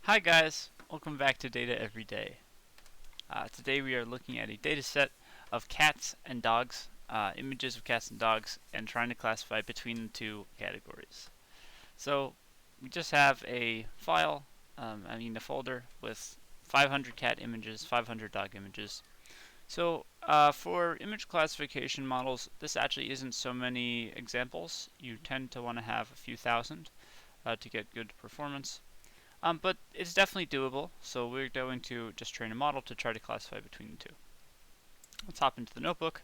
Hi guys, welcome back to Data Every Day. Today we are looking at a data set of cats and dogs, images of cats and dogs, and trying to classify between the two categories. So we just have a file, a folder with 500 cat images, 500 dog images. So for image classification models, this actually isn't so many examples. You tend to want to have a few thousand to get good performance. But it's definitely doable, so we're going to just train a model to try to classify between the two. Let's hop into the notebook.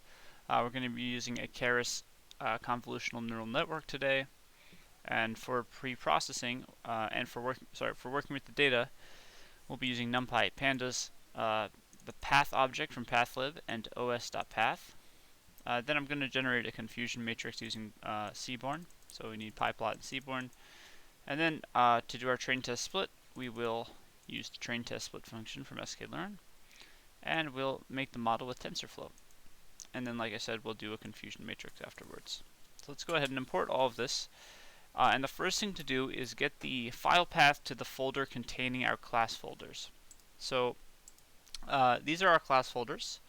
We're going to be using a Keras convolutional neural network today, and for pre-processing and for working with the data, we'll be using NumPy pandas, the path object from pathlib, and os.path. Then I'm going to generate a confusion matrix using Seaborn, so we need pyplot and Seaborn. And then to do our train test split, we will use the train test split function from sklearn, and we'll make the model with TensorFlow. And then, like I said, we'll do a confusion matrix afterwards. So let's go ahead and import all of this. And the first thing to do is get the file path to the folder containing our class folders. So these are our class folders,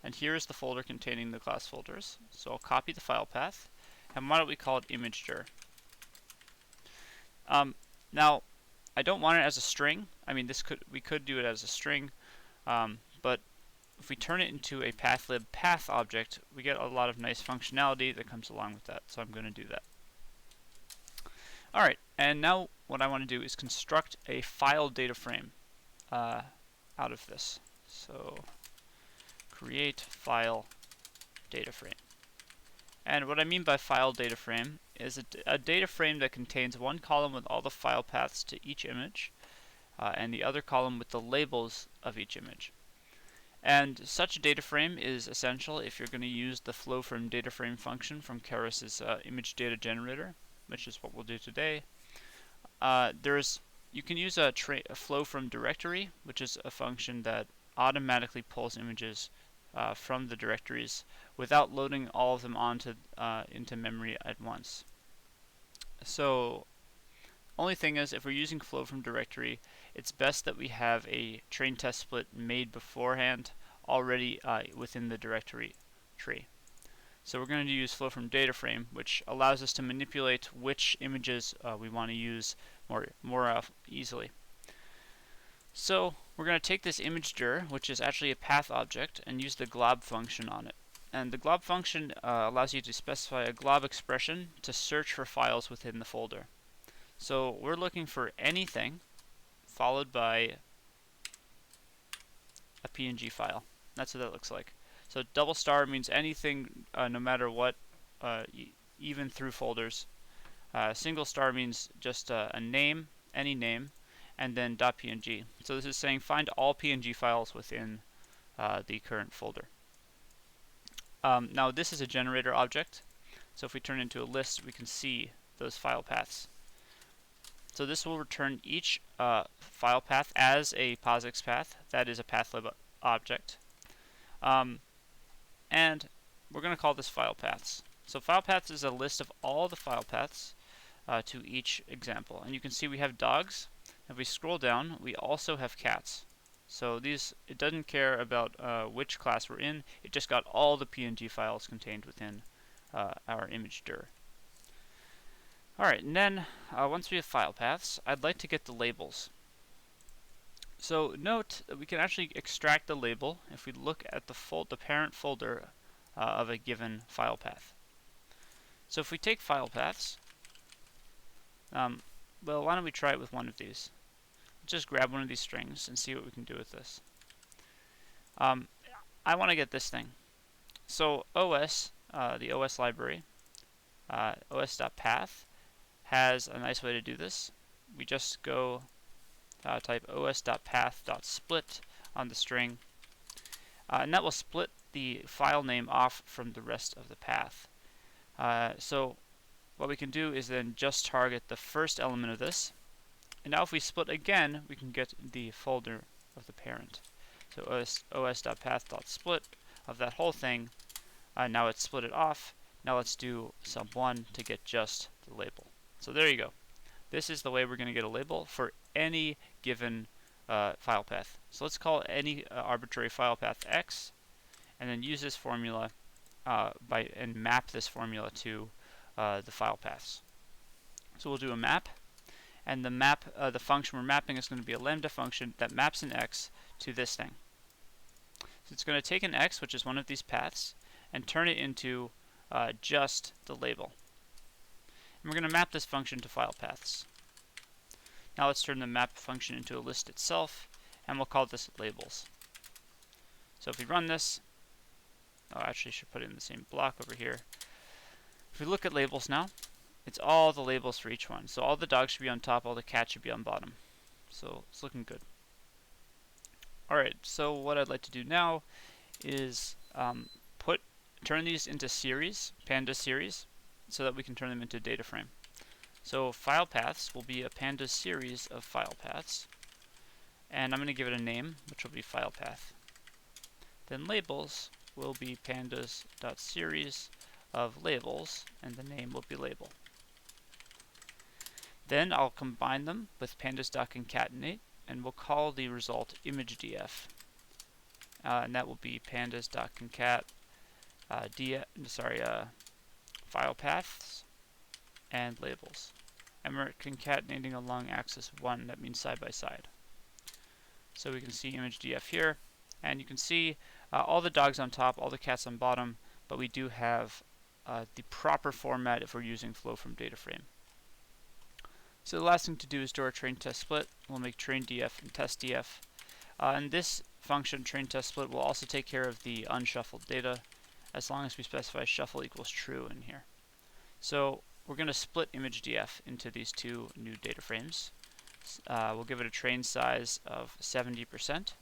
and here is the folder containing the class folders. So I'll copy the file path, and why don't we call it image_dir. Now, I don't want it as a string. I mean, we could do it as a string, but if we turn it into a pathlib path object, we get a lot of nice functionality that comes along with that. So I'm going to do that. All right, and now what I want to do is construct a file data frame out of this. So create file data frame. And what I mean by file data frame is a data frame that contains one column with all the file paths to each image, and the other column with the labels of each image. And such a data frame is essential if you're going to use the flow from data frame function from Keras' image data generator, which is what we'll do today. You can use a flow from directory, which is a function that automatically pulls images from the directories without loading all of them onto into memory at once. So only thing is, if we're using flow from directory, it's best that we have a train test split made beforehand already within the directory tree. So we're going to use flow from data frame, which allows us to manipulate which images we want to use more easily. So we're going to take this image_dir, which is actually a path object, and use the glob function on it. And the glob function allows you to specify a glob expression to search for files within the folder. So we're looking for anything followed by a PNG file. That's what that looks like. So double star means anything, no matter what, even through folders. Single star means just a name, any name, and then .png. So this is saying find all PNG files within the current folder. Now this is a generator object, so if we turn it into a list, we can see those file paths. So this will return each file path as a POSIX path. That is a pathlib object. And we're going to call this file paths. So file paths is a list of all the file paths to each example. And you can see we have dogs. If we scroll down, we also have cats. So it doesn't care about which class we're in. It just got all the PNG files contained within our image_dir. Alright, and then once we have file paths, I'd like to get the labels. So note that we can actually extract the label if we look at the parent folder of a given file path. So if we take file paths, well, why don't we try it with one of these? Just grab one of these strings and see what we can do with this. I want to get this thing. So OS, the OS library, os.path, has a nice way to do this. We just go type os.path.split on the string, and that will split the file name off from the rest of the path. So what we can do is then just target the first element of this, and now if we split again, we can get the folder of the parent. So os.path.split of that whole thing. Now it's split it off. Now let's do sub1 to get just the label. So there you go. This is the way we're going to get a label for any given file path. So let's call any arbitrary file path x, and then use this formula and map this formula to the file paths. So we'll do a map, and the function we're mapping is going to be a lambda function that maps an x to this thing. So it's going to take an x, which is one of these paths, and turn it into just the label. And we're going to map this function to file paths. Now let's turn the map function into a list itself, and we'll call this labels. So if we run this, actually should put it in the same block over here. If we look at labels now, it's all the labels for each one. So all the dogs should be on top, all the cats should be on bottom. So it's looking good. Alright, so what I'd like to do now is turn these into series, pandas series, so that we can turn them into data frame. So file paths will be a pandas series of file paths, and I'm going to give it a name, which will be file path. Then labels will be pandas.series of labels, and the name will be label. Then I'll combine them with pandas.concatenate, and we'll call the result imagedf. And that will be pandas.concat file paths and labels. And we're concatenating along axis 1, that means side by side. So we can see imagedf here, and you can see all the dogs on top, all the cats on bottom, but we do have the proper format if we're using flow from data frame. So the last thing to do is do our train test split. We'll make train df and test df. And this function, train test split, will also take care of the unshuffled data, as long as we specify shuffle equals true in here. So we're going to split imagedf into these two new data frames. We'll give it a train size of 70%.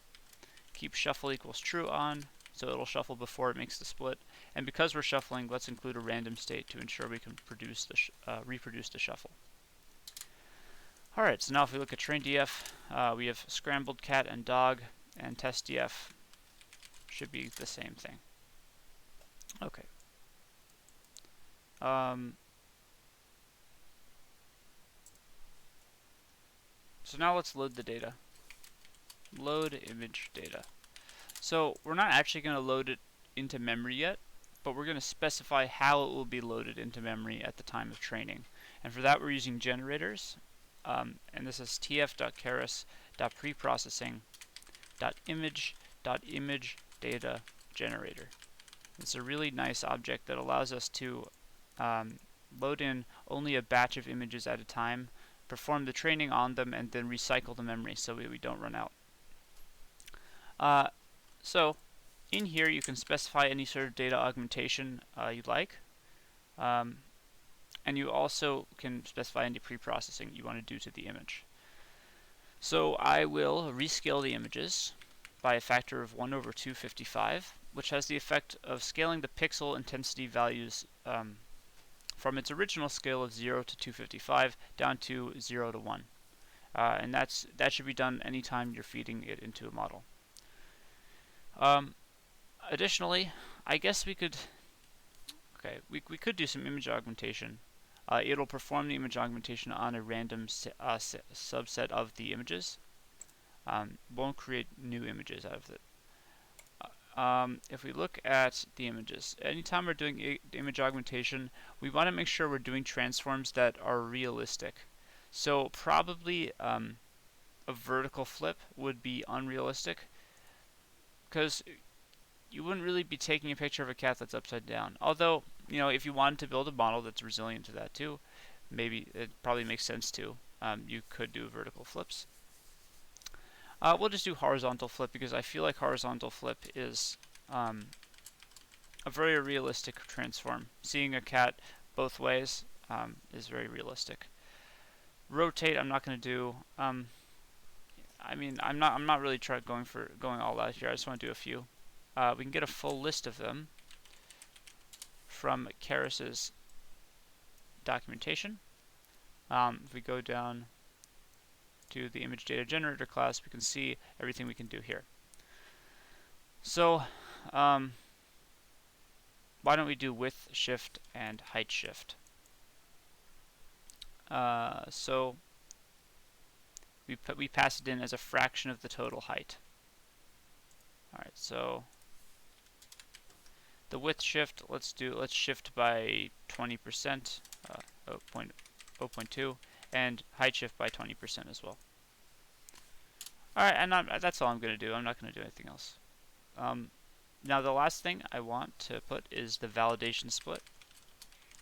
Keep shuffle equals true on, so it'll shuffle before it makes the split. And because we're shuffling, let's include a random state to ensure we can reproduce the shuffle. Alright, so now if we look at train df, we have scrambled cat and dog, and test df should be the same thing. Okay. So now let's load the data. Load image data. So we're not actually going to load it into memory yet, but we're going to specify how it will be loaded into memory at the time of training. And for that we're using generators. And this is tf.keras.preprocessing.image.image.data.generator. It's a really nice object that allows us to load in only a batch of images at a time, perform the training on them, and then recycle the memory so we don't run out. So in here you can specify any sort of data augmentation you'd like. And you also can specify any pre-processing you want to do to the image. So I will rescale the images by a factor of 1/255, which has the effect of scaling the pixel intensity values from its original scale of 0 to 255 down to 0 to 1. And that should be done anytime you're feeding it into a model. Additionally, I guess we could do some image augmentation. It'll perform the image augmentation on a random subset of the images. Won't create new images out of it. If we look at the images, anytime we're doing image augmentation, we want to make sure we're doing transforms that are realistic. So probably a vertical flip would be unrealistic, because you wouldn't really be taking a picture of a cat that's upside down. Although, you know, if you wanted to build a model that's resilient to that too, maybe it probably makes sense to. You could do vertical flips. We'll just do horizontal flip because I feel like horizontal flip is a very realistic transform. Seeing a cat both ways is very realistic. Rotate, I'm not going to do. I mean, I'm not really going all out here. I just want to do a few. We can get a full list of them from Keras's documentation. If we go down to the image data generator class, we can see everything we can do here. So why don't we do width shift and height shift? So we pass it in as a fraction of the total height. All right, so the width shift, let's shift by 20%, 0.2, and height shift by 20% as well. All right, and that's all I'm going to do. I'm not going to do anything else. Now the last thing I want to put is the validation split.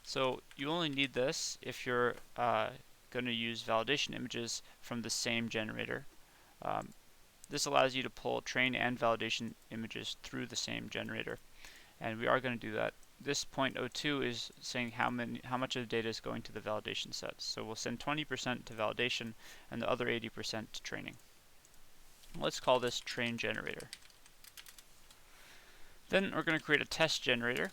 So you only need this if you're going to use validation images from the same generator. This allows you to pull train and validation images through the same generator, and we are going to do that. This 0.02 is saying how much of the data is going to the validation set. So we'll send 20% to validation and the other 80% to training. Let's call this train generator. Then we're going to create a test generator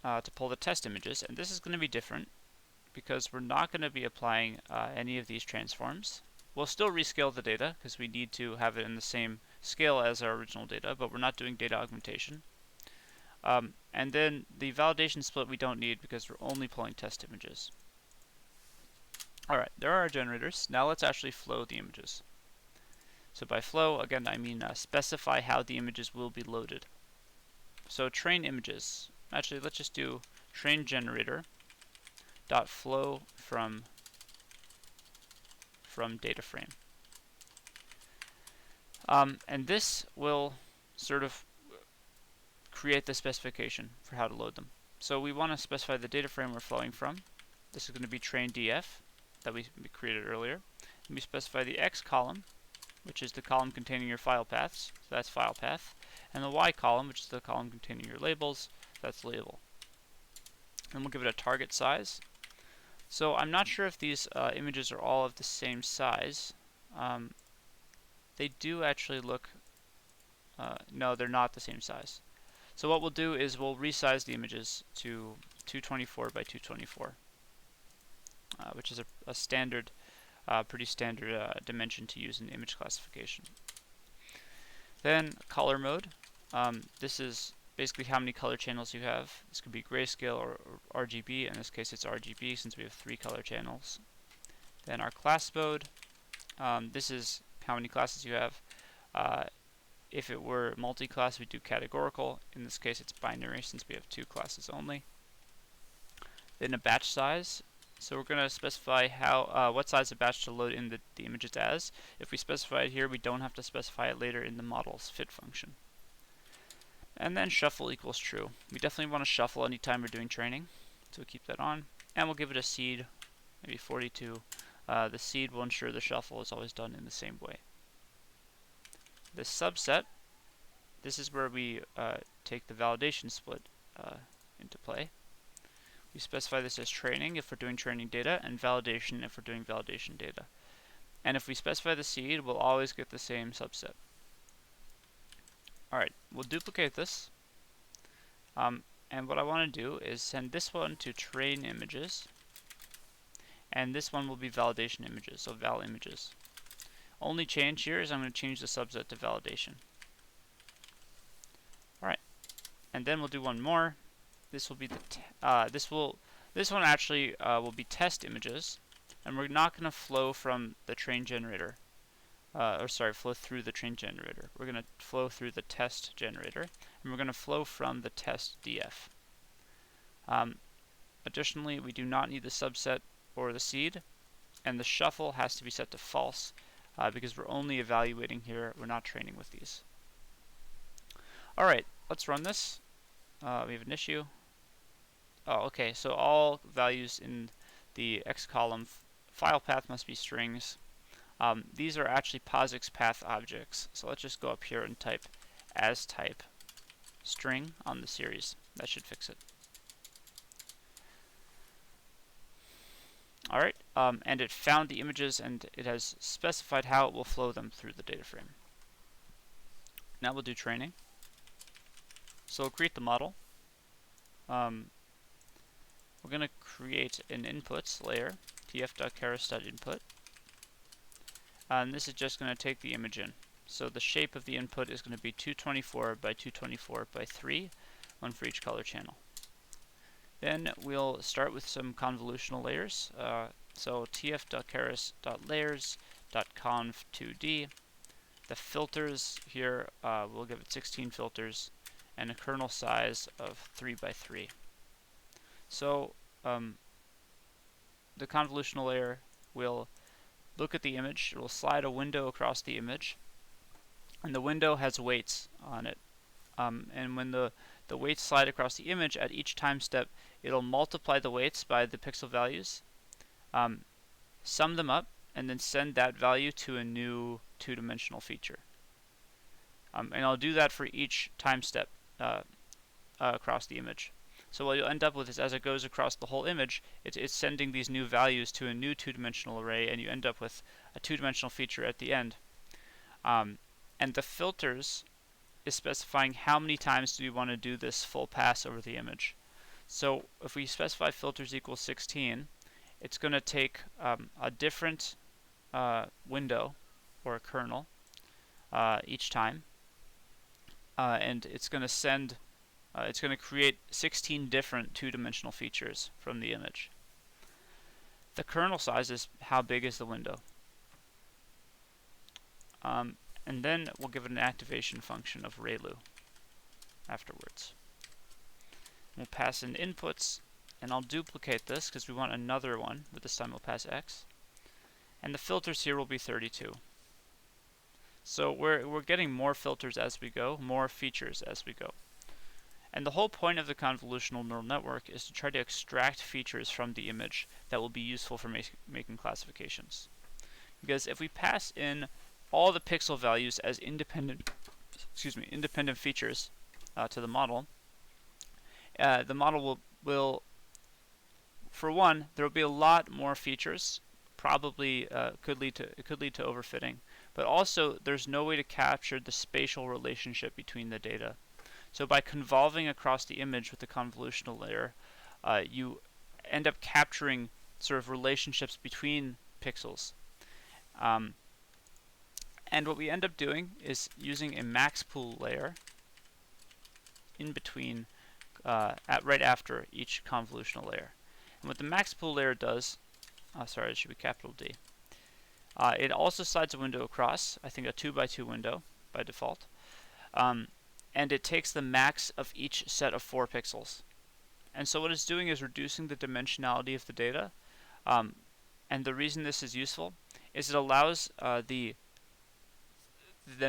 to pull the test images, and this is going to be different because we're not going to be applying any of these transforms. We'll still rescale the data because we need to have it in the same scale as our original data, but we're not doing data augmentation. And then the validation split we don't need because we're only pulling test images. Alright, there are our generators. Now let's actually flow the images. So by flow, again, I mean specify how the images will be loaded. So train images. Actually, let's just do train generator dot flow from data frame. And this will sort of create the specification for how to load them. So we want to specify the data frame we're flowing from. This is going to be train df that we created earlier. And we specify the x column, which is the column containing your file paths, so that's file path, and the y column, which is the column containing your labels, that's label. And we'll give it a target size. So I'm not sure if these images are all of the same size. They do actually look, no, they're not the same size. So what we'll do is we'll resize the images to 224 by 224, which is a standard, pretty standard dimension to use in image classification. Then color mode. This is basically how many color channels you have. This could be grayscale or RGB. In this case it's RGB since we have 3 color channels. Then our class mode. This is how many classes you have. If it were multi-class, we'd do categorical. In this case it's binary since we have 2 classes only. Then a batch size. So we're going to specify how what size of batch to load in the images as. If we specify it here, we don't have to specify it later in the model's fit function. And then shuffle equals true. We definitely want to shuffle anytime we're doing training, so we'll keep that on. And we'll give it a seed, maybe 42. The seed will ensure the shuffle is always done in the same way. The subset, this is where we take the validation split into play. We specify this as training if we're doing training data, and validation if we're doing validation data. And if we specify the seed, we'll always get the same subset. Alright, we'll duplicate this. And what I want to do is send this one to train images, and this one will be validation images, so val images. Only change here is I'm going to change the subset to validation. Alright, and then we'll do one more. This will be the this one actually will be test images, and we're not going to flow from the train generator. Flow through the train generator. We're going to flow through the test generator, and we're going to flow from the test df. Additionally, we do not need the subset or the seed, and the shuffle has to be set to false because we're only evaluating here. We're not training with these. Alright, let's run this. We have an issue. Oh, okay, so all values in the x column file path must be strings. These are actually POSIX path objects. So let's just go up here and type as type string on the series. That should fix it. Alright, and it found the images and it has specified how it will flow them through the data frame. Now we'll do training. So we'll create the model. We're going to create an inputs layer, tf.keras.input. And this is just going to take the image in. So the shape of the input is going to be 224 by 224 by 3, one for each color channel. Then we'll start with some convolutional layers. So tf.keras.layers conv2d. The filters here, we'll give it 16 filters and a kernel size of 3 by 3. So the convolutional layer will look at the image, it will slide a window across the image, and the window has weights on it. And when the weights slide across the image, at each time step, it'll multiply the weights by the pixel values, sum them up, and then send that value to a new two-dimensional feature. And I'll do that for each time step across the image. So what you'll end up with is, as it goes across the whole image, it's sending these new values to a new two-dimensional array, and you end up with a two-dimensional feature at the end. And the filters is specifying how many times do we want to do this full pass over the image. So if we specify filters equals 16, it's going to take a different window or a kernel each time, and it's going to send it's going to create 16 different two-dimensional features from the image. The kernel size is how big is the window. And then we'll give it an activation function of ReLU afterwards. We'll pass in inputs, and I'll duplicate this because we want another one, but this time we'll pass x. And the filters here will be 32. So we're getting more filters as we go, more features as we go. And the whole point of the convolutional neural network is to try to extract features from the image that will be useful for making classifications. Because if we pass in all the pixel values as independent features to the model will for one, there will be a lot more features. Probably could lead to overfitting, but also there's no way to capture the spatial relationship between the data. So by convolving across the image with the convolutional layer, you end up capturing sort of relationships between pixels. And what we end up doing is using a max pool layer in between, right after each convolutional layer. And what the max pool layer does, sorry, it should be capital D. It also slides a window across, I think a 2 by 2 window by default. And it takes the max of each set of 4 pixels. And so what it's doing is reducing the dimensionality of the data. And the reason this is useful is it allows the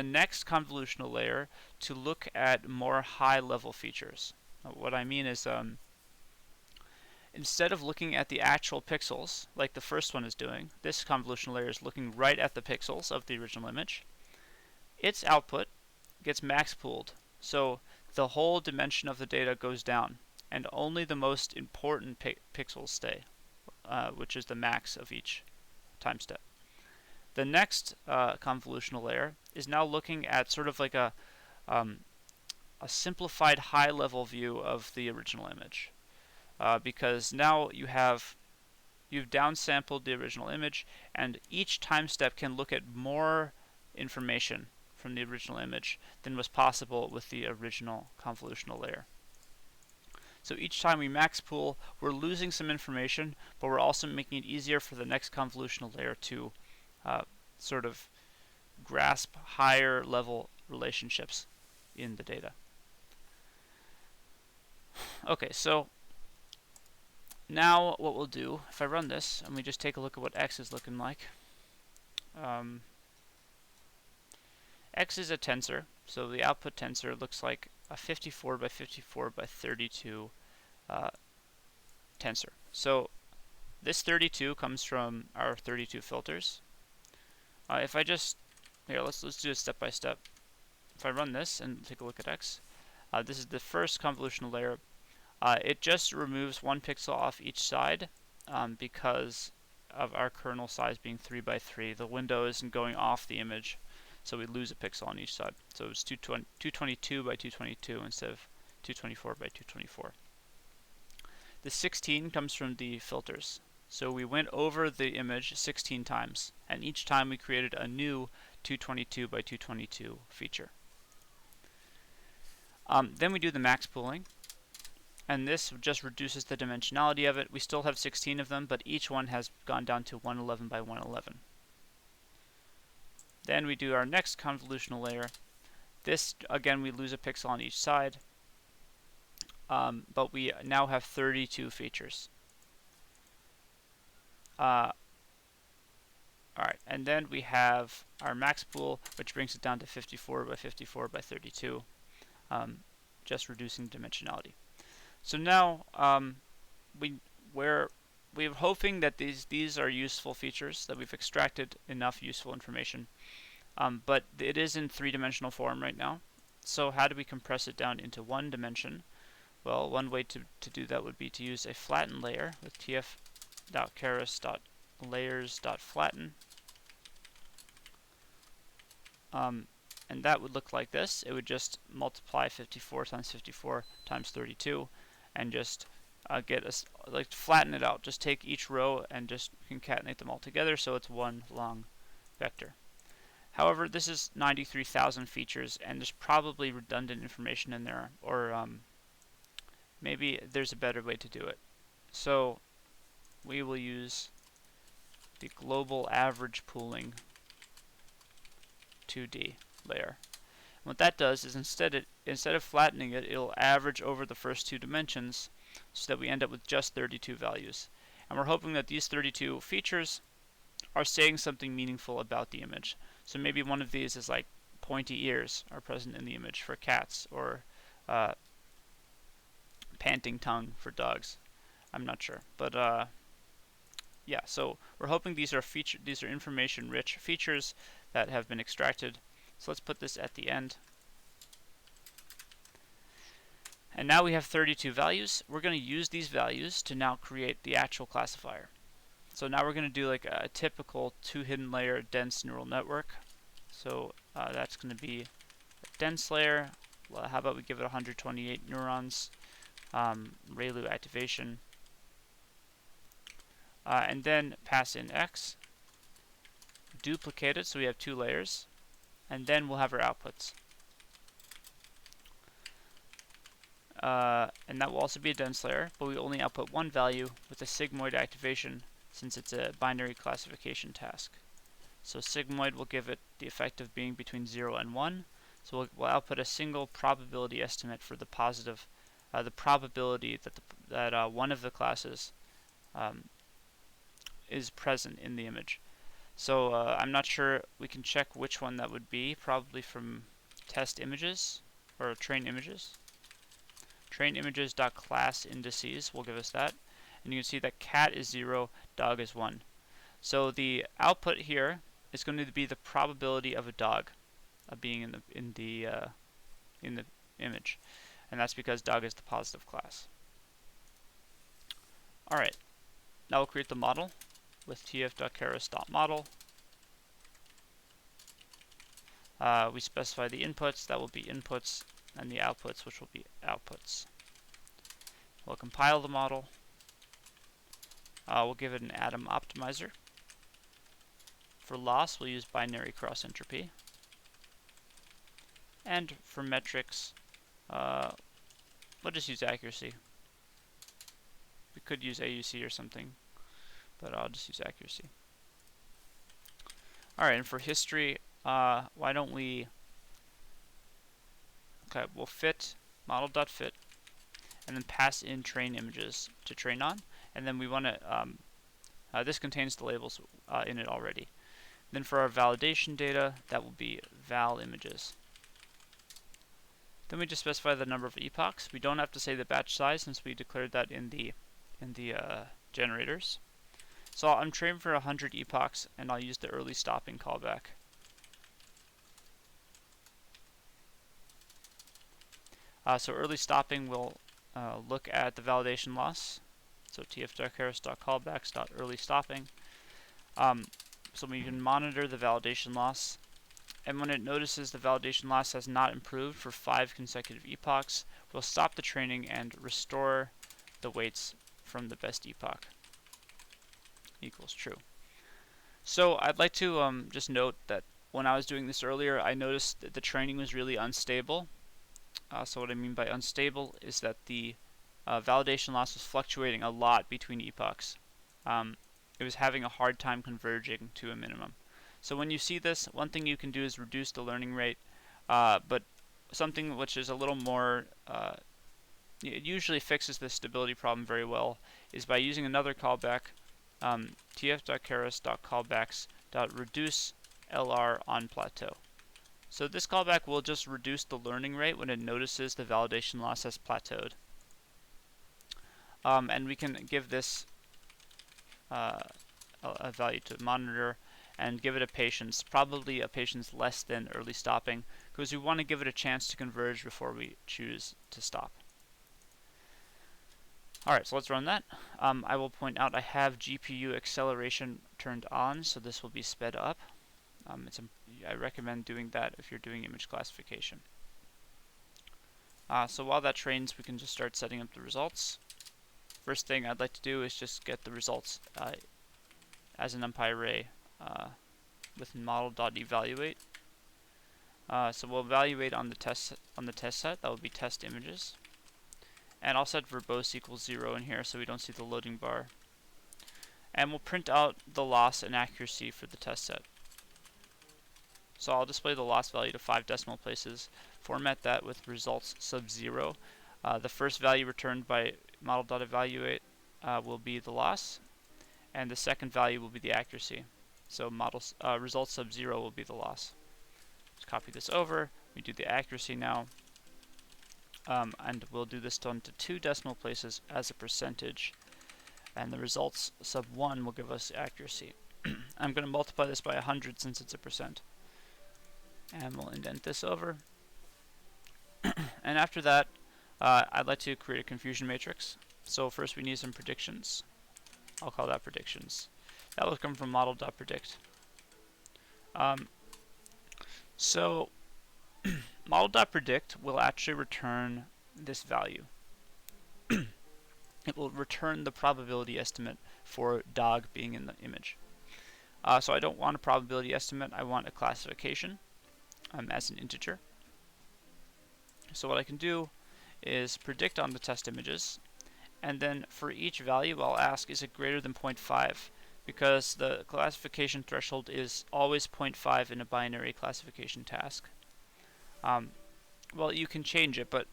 next convolutional layer to look at more high-level features. What I mean is, instead of looking at the actual pixels, like the first one is doing, this convolutional layer is looking right at the pixels of the original image. Its output gets max pooled. So the whole dimension of the data goes down, and only the most important pixels stay, which is the max of each time step. The next convolutional layer is now looking at sort of like a simplified high-level view of the original image, because now you've downsampled the original image, and each time step can look at more information from the original image than was possible with the original convolutional layer. So each time we max pool, we're losing some information, but we're also making it easier for the next convolutional layer to sort of grasp higher level relationships in the data. Okay, so now what we'll do, if I run this and we just take a look at what x is looking like, x is a tensor, so the output tensor looks like a 54 by 54 by 32 tensor. So this 32 comes from our 32 filters. If I just, here, let's do it step by step. If I run this and take a look at x, this is the first convolutional layer. It just removes 1 pixel off each side because of our kernel size being 3 by 3. The window isn't going off the image, so we lose a pixel on each side. So it's 222 by 222 instead of 224 by 224. The 16 comes from the filters. So we went over the image 16 times, and each time we created a new 222 by 222 feature. Then we do the max pooling, and this just reduces the dimensionality of it. We still have 16 of them, but each one has gone down to 111 by 111. Then we do our next convolutional layer. This, again, we lose a pixel on each side, but we now have 32 features. Alright, and then we have our max pool, which brings it down to 54 by 54 by 32, just reducing dimensionality. So now we're hoping that these are useful features, that we've extracted enough useful information, but it is in three-dimensional form right now. So how do we compress it down into one dimension? Well, one way to do that would be to use a flatten layer with tf.keras.layers.flatten. And that would look like this. It would just multiply 54 times 54 times 32 and just get us, like, flatten it out. Just take each row and just concatenate them all together so it's one long vector. However, this is 93,000 features and there's probably redundant information in there, or maybe there's a better way to do it. So we will use the global average pooling 2D layer. And what that does is instead of flattening it, it'll average over the first two dimensions so that we end up with just 32 values. And we're hoping that these 32 features are saying something meaningful about the image. So maybe one of these is like pointy ears are present in the image for cats, or panting tongue for dogs. I'm not sure, but yeah. So we're hoping these are information-rich features that have been extracted. So let's put this at the end. And now we have 32 values. We're going to use these values to now create the actual classifier. So now we're going to do like a typical two hidden layer dense neural network. So that's going to be a dense layer. Well, how about we give it 128 neurons, ReLU activation, and then pass in X, duplicate it so we have two layers, and then we'll have our outputs. And that will also be a dense layer, but we only output one value with a sigmoid activation since it's a binary classification task. So sigmoid will give it the effect of being between 0 and 1. So we'll output a single probability estimate for the positive, the probability that one of the classes is present in the image. So I'm not sure, we can check which one that would be, probably from test images or train images. Train images.class indices will give us that. And you can see that cat is 0, dog is 1. So the output here is going to be the probability of a dog being in the image, and that's because dog is the positive class. All right, now we'll create the model with tf.keras.model. We specify the inputs, that will be inputs, and the outputs, which will be outputs. We'll compile the model. We'll give it an atom optimizer. For loss, we'll use binary cross entropy. And for metrics, we'll just use accuracy. We could use AUC or something, but I'll just use accuracy. Alright, and for history, why don't we, we'll fit model.fit and then pass in train images to train on, and then we want to, this contains the labels in it already. Then for our validation data, that will be val images. Then we just specify the number of epochs. We don't have to say the batch size since we declared that in the generators. So I'm training for 100 epochs, and I'll use the early stopping callback. So early stopping will look at the validation loss. So tf.keras.callbacks.early stopping. So we can monitor the validation loss. And when it notices the validation loss has not improved for 5 consecutive epochs, we'll stop the training and restore the weights from the best epoch equals true. So I'd like to just note that when I was doing this earlier, I noticed that the training was really unstable. So what I mean by unstable is that the validation loss was fluctuating a lot between epochs. It was having a hard time converging to a minimum. So when you see this, one thing you can do is reduce the learning rate, but something which is a little more, it usually fixes the stability problem very well, is by using another callback, tf.keras.callbacks.reduce LR on plateau. So this callback will just reduce the learning rate when it notices the validation loss has plateaued. And we can give this a value to monitor and give it a patience, probably a patience less than early stopping, because we want to give it a chance to converge before we choose to stop. Alright, so let's run that. I will point out I have GPU acceleration turned on, so this will be sped up. I recommend doing that if you're doing image classification. So while that trains, we can just start setting up the results. First thing I'd like to do is just get the results as an NumPy array with model.evaluate. So we'll evaluate on the test set. That will be test images, and I'll set verbose equals 0 in here so we don't see the loading bar. And we'll print out the loss and accuracy for the test set. So I'll display the loss value to 5 decimal places, format that with results sub 0. The first value returned by model.evaluate will be the loss, and the second value will be the accuracy. So results sub 0 will be the loss. Just copy this over. We do the accuracy now, and we'll do this down to 2 decimal places as a percentage, and the results sub 1 will give us accuracy. I'm going to multiply this by 100 since it's a percent. And we'll indent this over. And after that, I'd like to create a confusion matrix. So first we need some predictions. I'll call that predictions. That will come from model.predict. So model.predict will actually return this value. It will return the probability estimate for dog being in the image. So I don't want a probability estimate, I want a classification as an integer. So what I can do is predict on the test images, and then for each value I'll ask, is it greater than 0.5? Because the classification threshold is always 0.5 in a binary classification task. Well, you can change it, but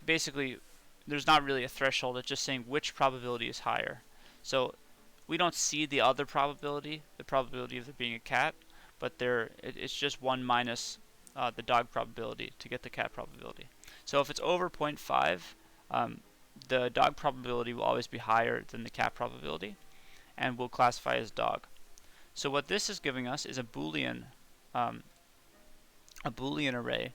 basically there's not really a threshold. It's just saying which probability is higher. So we don't see the other probability, the probability of there being a cat, but it's just 1 minus the dog probability to get the cat probability. So if it's over 0.5, the dog probability will always be higher than the cat probability, and will classify as dog. So what this is giving us is a Boolean array.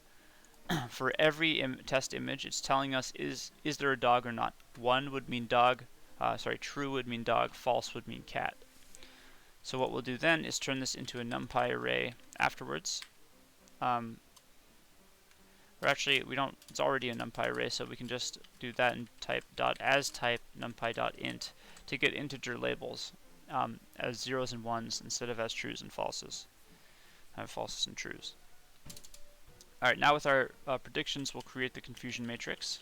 For every test image, it's telling us is there a dog or not. 1 would mean dog, true would mean dog, false would mean cat. So what we'll do then is turn this into a NumPy array afterwards. Or actually, it's already a NumPy array, so we can just do that and type .asType numpy.int to get integer labels as zeros and ones instead of as trues and falses. Falses and trues. Alright, now with our predictions, we'll create the confusion matrix.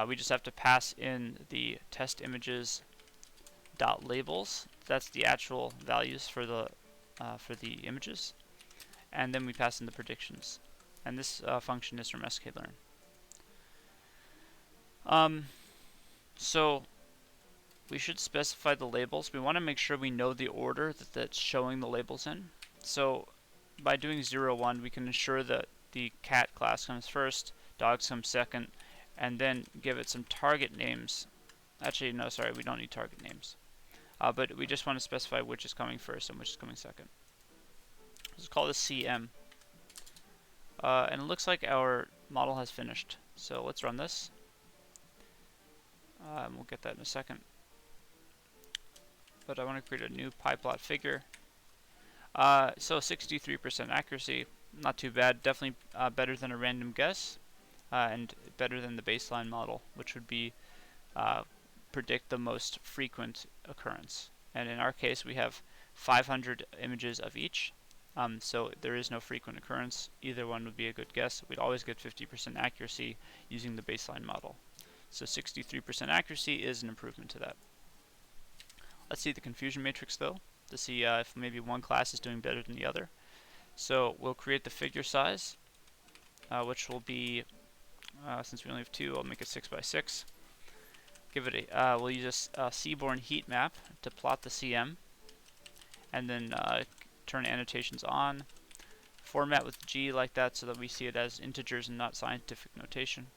We just have to pass in the test images .labels. That's the actual values for the images, and then we pass in the predictions. And this function is from sklearn. So we should specify the labels. We want to make sure we know the order that's showing the labels in. So by doing 0, 1, we can ensure that the cat class comes first, dogs comes second, and then give it some target names. Actually, no, sorry, we don't need target names. But we just want to specify which is coming first and which is coming second. Let's call this CM. And it looks like our model has finished. So let's run this. We'll get that in a second. But I want to create a new pyplot figure. So 63% accuracy, not too bad. Definitely better than a random guess, and better than the baseline model, which would be predict the most frequent occurrence. And in our case, we have 500 images of each. So there is no frequent occurrence. Either one would be a good guess. We'd always get 50% accuracy using the baseline model. So 63% accuracy is an improvement to that. Let's see the confusion matrix though. to see if maybe one class is doing better than the other. So we'll create the figure size, which will be, since we only have two, I'll make it 6 by 6. Give it a, we'll use a seaborne heat map to plot the CM, and then turn annotations on. Format with G like that so that we see it as integers and not scientific notation.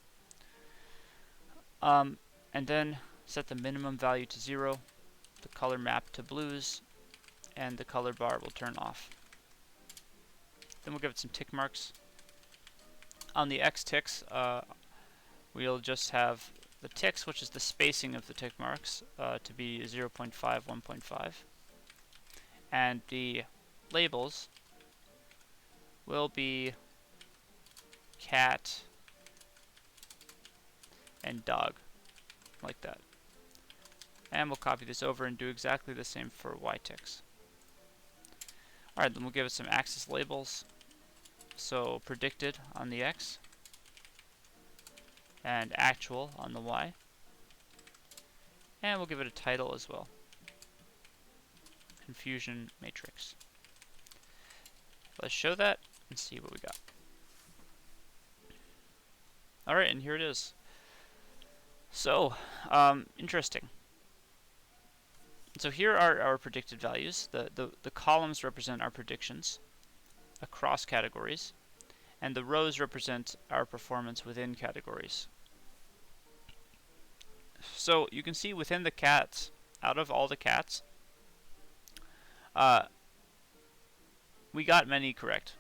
And then set the minimum value to 0, the color map to blues, and the color bar will turn off. Then we'll give it some tick marks. On the X ticks, we'll just have the ticks, which is the spacing of the tick marks, to be 0.5, 1.5. And the labels will be cat and dog, like that. And we'll copy this over and do exactly the same for Y ticks. Alright, then we'll give it some axis labels. So predicted on the X, and actual on the Y. And we'll give it a title as well. Confusion matrix. Let's show that and see what we got. Alright, and here it is. So, interesting. So here are our predicted values. The columns represent our predictions across categories, and the rows represent our performance within categories. So you can see within the cats, out of all the cats, we got many correct.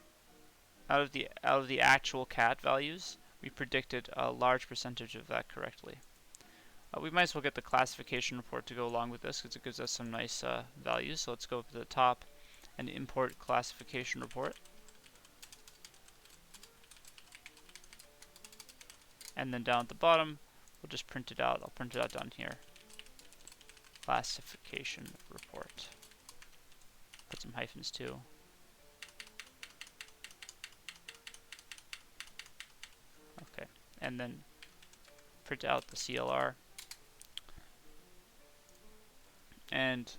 Out of the actual cat values, we predicted a large percentage of that correctly. We might as well get the classification report to go along with this because it gives us some nice values. So let's go up to the top and import classification report. And then down at the bottom, we'll just print it out. I'll print it out down here. Classification report. Put some hyphens too. Okay, and then print out the CLR. And,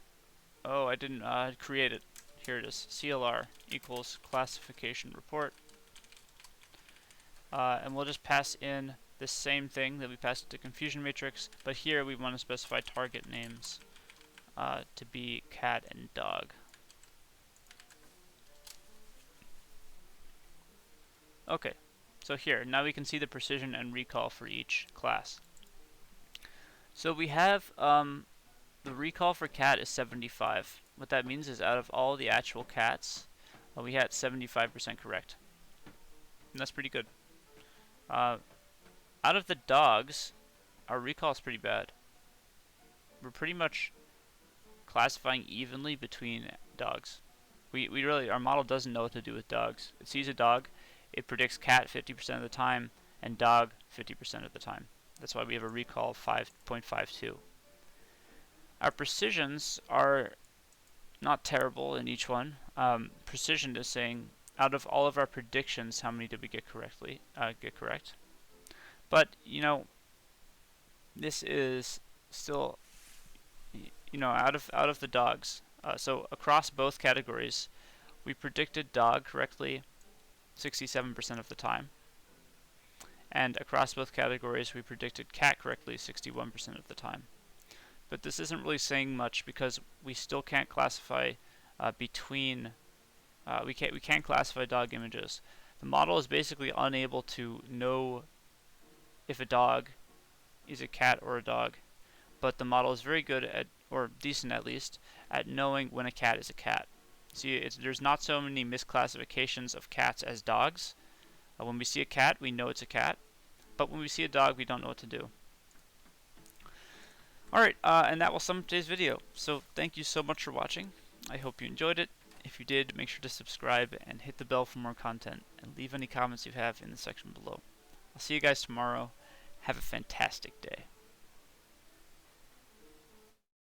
oh, I didn't create it. Here it is. CLR equals classification report. And we'll just pass in the same thing that we passed to confusion matrix, but here we want to specify target names to be cat and dog. Okay, so here, now we can see the precision and recall for each class. So we have the recall for cat is 75. What that means is out of all the actual cats, we had 75% correct. And that's pretty good. Out of the dogs, our recall is pretty bad. We're pretty much classifying evenly between dogs. We really, our model doesn't know what to do with dogs. It sees a dog, it predicts cat 50% of the time, and dog 50% of the time. That's why we have a recall of 5.52. Our precisions are not terrible in each one. Precision is saying, out of all of our predictions, how many did we get correct? But, you know, this is still, you know, out of the dogs. So across both categories, we predicted dog correctly 67% of the time. And across both categories, we predicted cat correctly 61% of the time. But this isn't really saying much because we still can't classify between. We can't classify dog images. The model is basically unable to know if a dog is a cat or a dog, but the model is very good at, or decent at least, at knowing when a cat is a cat. See, there's not so many misclassifications of cats as dogs. When we see a cat, we know it's a cat, but when we see a dog, we don't know what to do. Alright, and that will sum up today's video. So thank you so much for watching. I hope you enjoyed it. If you did, make sure to subscribe and hit the bell for more content, and leave any comments you have in the section below. I'll see you guys tomorrow. Have a fantastic day.